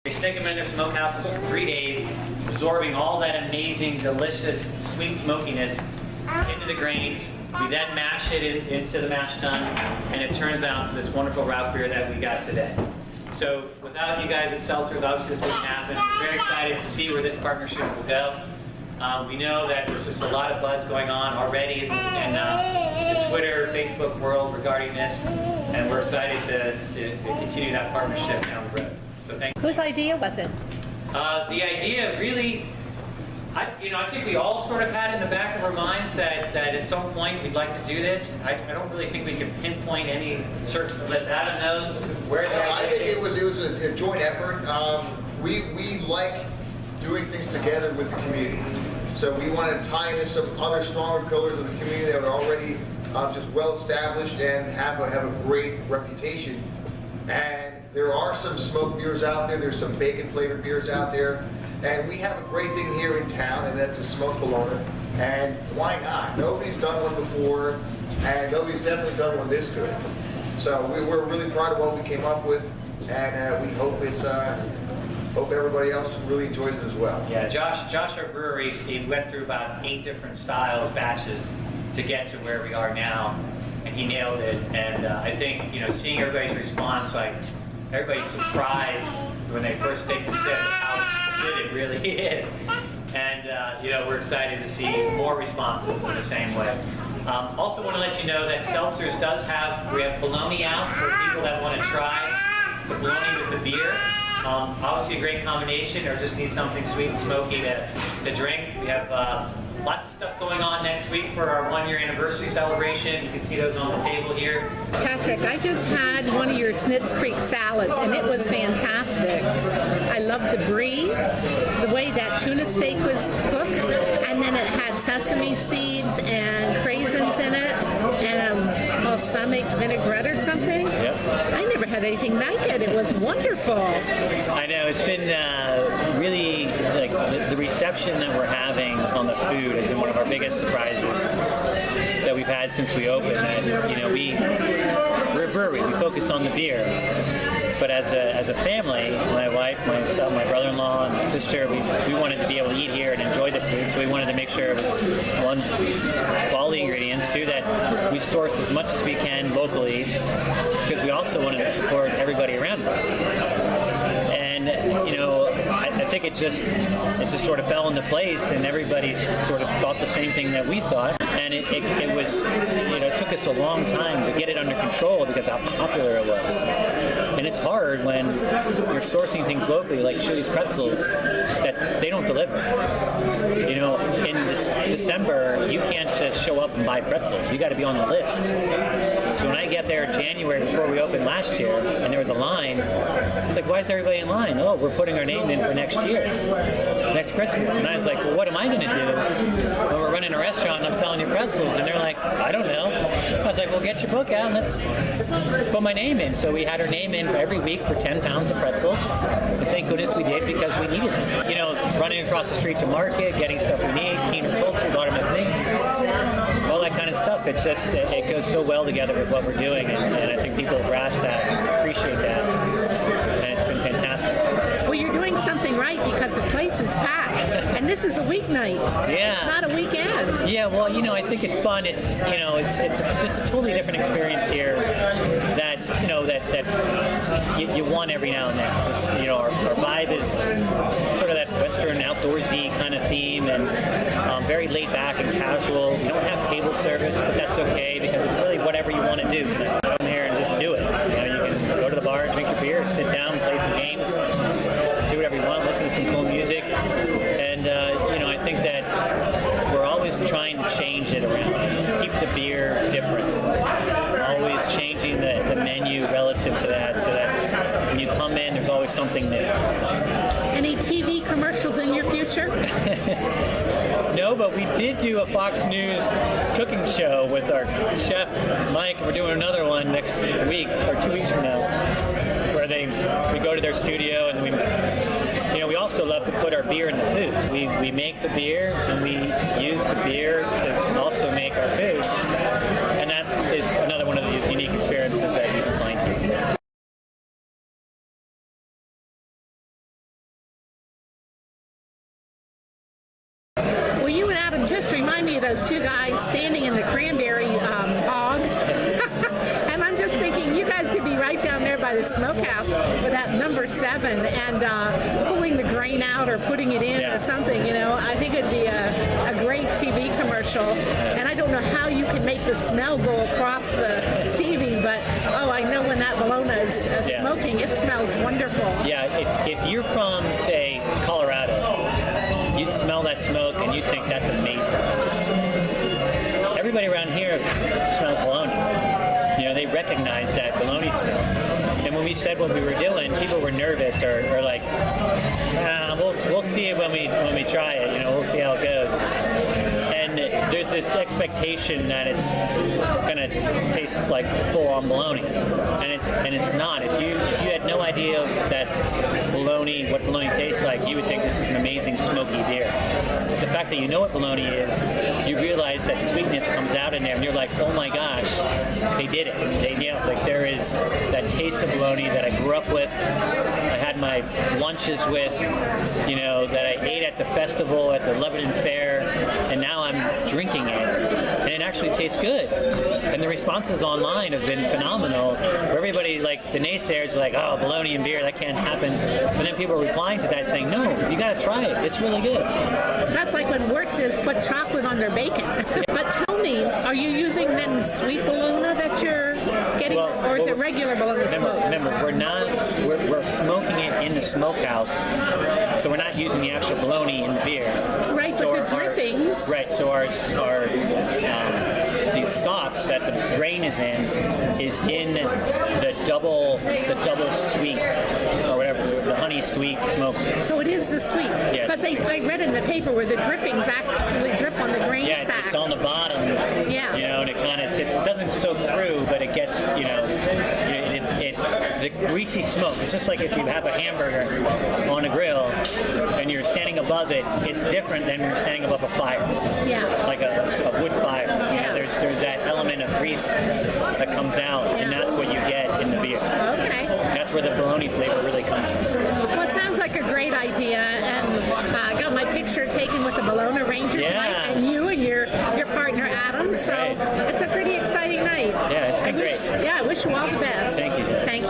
They stick them in their smokehouses for 3 days, absorbing all that amazing, delicious, sweet smokiness into the grains. We then mash it into the mash tun, and it turns out to this wonderful route beer that we got today. So without you guys at Seltzer's, obviously this wouldn't happen. We're very excited to see where this partnership will go. We know that there's just a lot of buzz going on already in the Twitter, Facebook world regarding this, and we're excited to continue that partnership down the road. So thank you. Whose idea was it? The idea really, I think we all sort of had in the back of our minds that at some point we'd like to do this. I don't really think we can pinpoint any certain, unless Adam knows where the idea I think it was a joint effort. We like doing things together with the community. So we want to tie into some other stronger pillars of the community that are already just well established and have a great reputation. And there are some smoked beers out there. There's some bacon flavored beers out there. And we have a great thing here in town, and that's a smoked Bologna. And why not? Nobody's done one before, and nobody's definitely done one this good. So we're really proud of what we came up with, and we hope hope everybody else really enjoys it as well. Yeah, Josh, our brewery, he went through about 8 different styles, batches, to get to where we are now, and he nailed it. And I think, seeing everybody's response, like everybody's surprised when they first take the sip how good it really is. And we're excited to see more responses in the same way. Also want to let you know that Seltzer's we have bologna out for people that want to try the bologna with the beer. Obviously a great combination, or just need something sweet and smoky to drink. We have lots of stuff going on next week for our 1-year anniversary celebration. You can see those on the table here. Patrick, I just had one of your Snitz Creek salads, and it was fantastic. I loved the brie, the way that tuna steak was cooked, and then it had sesame seeds and craisins in it, and balsamic vinaigrette or something. Yep. I never had anything like it. It was wonderful. I know, it's been really, like, the reception that we're having on the food has been one of our biggest surprises that we've had since we opened. And, we're a brewery, we focus on the beer. But as a family, my wife, myself, my brother-in-law, and my sister, we wanted to be able to eat here and enjoy the food, so we wanted to make sure it was, one, quality ingredients, two, that we source as much as we can locally, because we also wanted to support everybody around us. And, I think it just sort of fell into place, and everybody sort of thought the same thing that we thought. And it was, it took us a long time to get it under control because how popular it was. And it's hard when you're sourcing things locally, like Shuley's Pretzels, that they don't deliver. In December, you can't just show up and buy pretzels. You got to be on the list. So when I get there in January before we opened last year, and there was a line, it's like, why is everybody in line? Oh, we're putting our name in for next year, next Christmas. And I was like, well, what am I going to do when we're running a restaurant and I'm selling you pretzels? And they're like, I don't know. I was like, well, get your book out and let's put my name in. So we had our name in for every week for 10 pounds of pretzels. And thank goodness we did, because we needed them. Running across the street to market, getting stuff we need, keener culture, bottom-up things, all that kind of stuff. It's just, it goes so well together with what we're doing, and I think people grasp that, appreciate that, and it's been fantastic. Well, you're doing something right because the place is packed, and this is a weeknight. Yeah. It's not a weekend. Yeah, well, I think it's fun. It's it's just a totally different experience here that you want every now and then. Just our vibe is sort of that Western outdoorsy kind of theme, and very laid back and casual. We don't have table service, but that's okay because it's really whatever you want to do tonight. Come here and just do it. You can go to the bar and drink your beer, sit down, play some games, do whatever you want, listen to some cool music, and I think that we're always trying to change it around, keep the beer different, always changing the menu relative to that, so that when you come in, there's always something new. Any TV commercials in your future? No, but we did do a Fox News cooking show with our chef, Mike. We're doing another one next week, or 2 weeks from now, where we go to their studio, and we also love to put our beer in the food. We make the beer, and we use the beer to also make our food. And that is another one of these unique experiences that you can find here. just remind me of those two guys standing in the cranberry bog. And I'm just thinking, you guys could be right down there by the Smokehouse with that number 7 and pulling the grain out or putting it in or something, you know. I think it'd be a great TV commercial. And I don't know how you can make the smell go across the TV, but I know when that bologna is smoking, it smells wonderful. Yeah, if you're from, say, Colorado, you smell that smoke and you think that's amazing. Everybody around here smells bologna. You know, they recognize that bologna smell. And when we said what we were doing, people were nervous or like, we'll see it when we try it. You know, we'll see how it goes. And there's this expectation that it's gonna taste like full-on bologna, and it's not. If you had no idea that what bologna tastes like, you would think this is an amazing smoky beer. The fact that you know what bologna is, you realize that sweetness comes out in there, and you're like, oh my gosh, they did it. They nailed it. Like, there is that taste of bologna that I grew up with. I had my lunches with, you know, that I ate at the festival at the Lebanon Fair, and now I'm drinking it, and it actually tastes good. And the responses online have been phenomenal. Where everybody, like the naysayers, are like, oh, bologna and beer, that can't happen. But then people are replying to that saying, no, you got to try it. It's really good. That's like when Wertz's put chocolate on their bacon. But tell me, are you using then sweet bologna that you're getting, or is it regular bologna smoke? Remember, we're smoking it in the smokehouse, so we're not using the actual bologna in the beer. Right, So but the drippings. Right, so our the sauce that the grain is in the double sweet, or whatever, the honey sweet smoke. So it is the sweet. Yes. Because I read in the paper where the drippings actually drip on the grain sacks. It's on the bottom. Yeah. You know, and it kind of sits. It doesn't soak through, but it gets, you know, the greasy smoke. It's just like if you have a hamburger on a grill and you're standing above it, it's different than when you're standing above a fire. Yeah. Like a wood fire. Yeah. You know, there's that element of grease that comes out, and that's what you get in the beer. Okay. That's where the bologna flavor really comes from. Well, it sounds like a great idea, and I got my picture taken with the Bologna Ranger tonight, and you and your partner Adam. So it's a pretty exciting night. Yeah, it's been great. I wish you all the best. Thank you, Jen. Thank you.